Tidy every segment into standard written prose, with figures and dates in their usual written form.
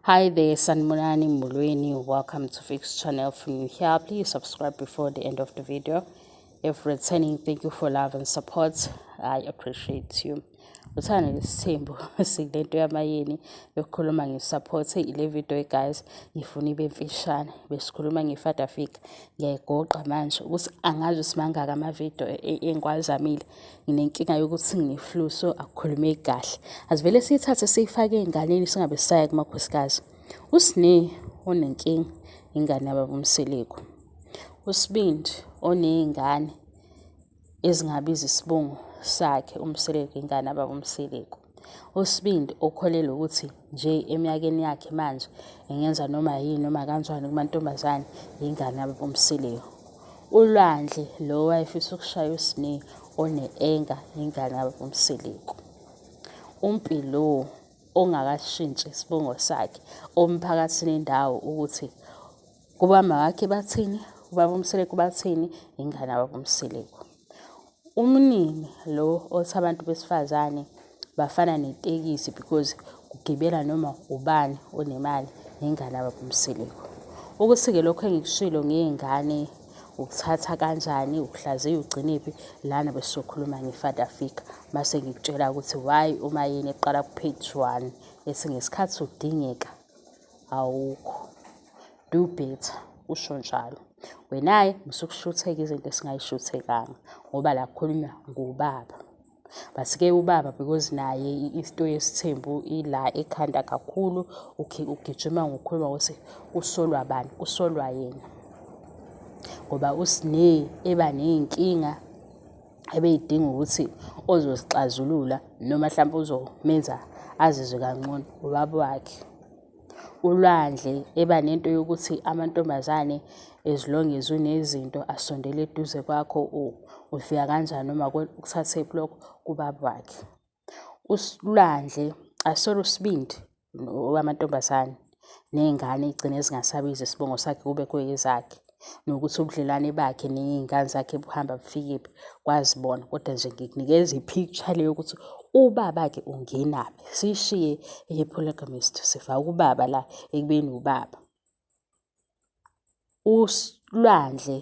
Hi there, Sanmunani Mulweni. Welcome to Fix channel. If you're new here, please subscribe before the end of the video. If returning, thank you for love and support. I appreciate you. Uthanda lesithembu silento yamayeni yokukhuluma ngisupport ile video guys ngifuna ibe mfishane besikhuluma ngefather figure ngiyayigoqa manje ukuthi angazi simangaka ama video engwazamile nginenkinga yokuthi ngine-flu so akukhulume kahle asivele siyithathe siyifake enganeni singabe saya kumakhosikazi usine onenkinga ingane yababumseleko usibindi onezingane ezingabiza isibungu sakhe umseleko ingane ababumseleko usibindi okholelwa ukuthi nje eminyakeni yakhe manje engenza noma yini noma kanjani kumantombazane ingane ababumseleko ulwandle lo wayefisa ukushaya usine one-enga ingane ababumseleko umpilo ongakashintshi isibongo sakhe omphakathini endawo ukuthi kubama wakhe bathini ubabumseleko bathini ingane ababumseleko umnini lo othi abantu besifazane bafana netekisi because kugibela noma ubani onemali ingane ababumseleko ukuthi-ke lokho engikushilo ngey'ngane ukuthatha kanjani ukuhlaziya ugcinephi lana besizokhuluma ngefather figure mase ngikutshela ukuthi why umayeni eqala ku-page 1 ethi ngesikhathi udingeka awukho do better usho njalo wenaye musukushutheka izinto esingayishuthekanga ngoba la kukhulunywa ngubaba basi-ke ubaba because naye into yesithembu ila ekhanda kakhulu ugijima ngokukhuluma ukuthi usolwa bani usolwa yena ngoba usine eba ney'nkinga ebeyidinga ukuthi ozozixazulula noma mhlawumbe uzomenza azizwe kangcono ubaba wakhe ulwandle eba nento yokuthi amantombazane as long as unezinto asondele eduze kwakho ufika kanjani noma ukuthathe block kubaba wakhe ulwandle asolo usibindi wamantombazane nezingane igcine zingasabizi isibongo sakhe kube kuyezakhe nokuthi ubudlelwane bakhe nezingane zakhe buhamba bufikephi kwazibona kodwa nje ngikunikeza ipicture leyo ukuthi ubaba-ke ungenaphi sishiye ye-polygamist sifaka ubaba la ekubeni ubaba ulwandle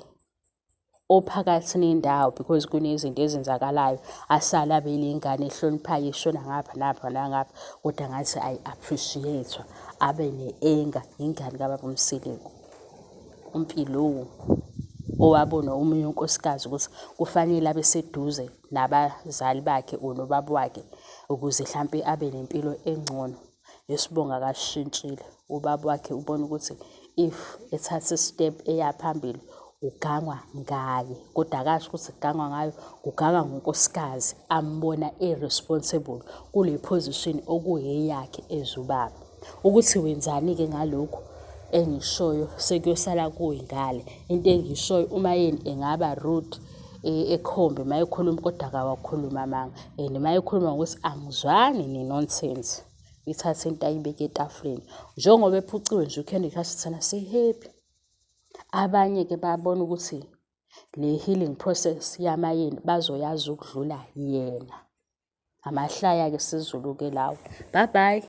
ophakathi nendawo because kunezinto ezenzakalayo asala abele ingane ehloniphayo eshona ngapha napha nangapha kodwa ngathi ayi-appreciate-wa abe ne-enga ingane kababumseleko umpilo owabona omunye unkosikazi ukuthi kufanele abe seduze nabazali bakhe nobaba wakhe ukuze mhlampe abe nempilo engcono yesibonga akashintshile ubaba wakhe ubona ukuthi if ethatha step eyaphambili ugangwa ngaye kodwa akasho ukuthi kugangwa ngayo kugangwa ngonkosikazi ambona irresponsible kule position okuyeyakhe ezubaba ukuthi wenzani-ke ngalokhu engishoyo sekuyosala kuyingale into engishoyo umayeni engaba rude ekhombe mayekhuluma kodwa akawakhuluma amanga and mayekhuluma ukuthi angizwani ne-nonsense ithathe into ayibeke etafuleni njengoba ephuciwe nje uCandy Crush thina si-happy abanye-ke babona ukuthi le healing process yamayeni bazoyazi ukudlula yena amahlaya-ke sizulu-ke lawo bye bye.